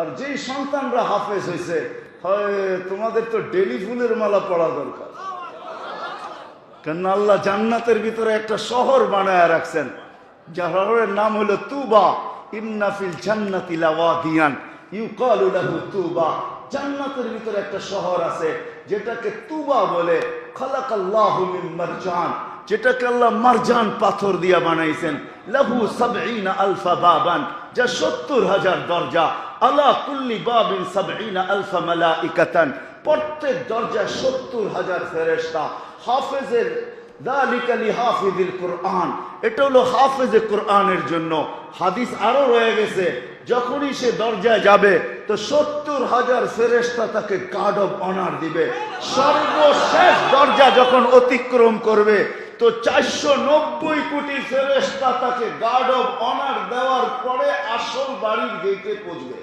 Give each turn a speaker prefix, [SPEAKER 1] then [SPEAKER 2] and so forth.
[SPEAKER 1] আর যেই সন্তানরা হাফেজ হয়েছে, হয় তোমাদের তো ডেলি ফুলের মালা পড়া দরকার। কেন আল্লাহ জান্নাতের ভিতরে একটা শহর বানায় রাখছেন, যার শহরের নাম হলো তুবা। ইন্না ফিল জান্নাতি লাওয়াদিয়ান ইউকালু লাহু তুবা। জান্নাতের ভিতরে একটা শহর আছে যেটাকে তুবা বলে। খালাকাল্লাহু মিন মারজান, যেটাকে আল্লাহ মারজান পাথর দিয়া বানাইছেন। লাহু ৭০ আলফা বাবান, যা ৭০,০০০ দরজা। আলা কুল্লি বাবিন ৭০ আলফা মালাইকাতান, প্রত্যেক দরজায় ৭০,০০০ ফেরেশতা। হাফেজের যালিকা লিহাফিজিল কুরআন, এটা হলো হাফেজে কোরআনের জন্য। হাদিস আরো রয়ে গেছে, যখনই সে দরজায় যাবে তো ৭০,০০০ ফেরেশতা তাকে গার্ড অব অনার দিবে। সর্বশেষ দরজা যখন অতিক্রম করবে তো ৪৯০ কোটি ফেরেশতা তাকে গার্ড অব অনার দেওয়ার পরে আসল বাড়ির গেটে পৌঁছবে।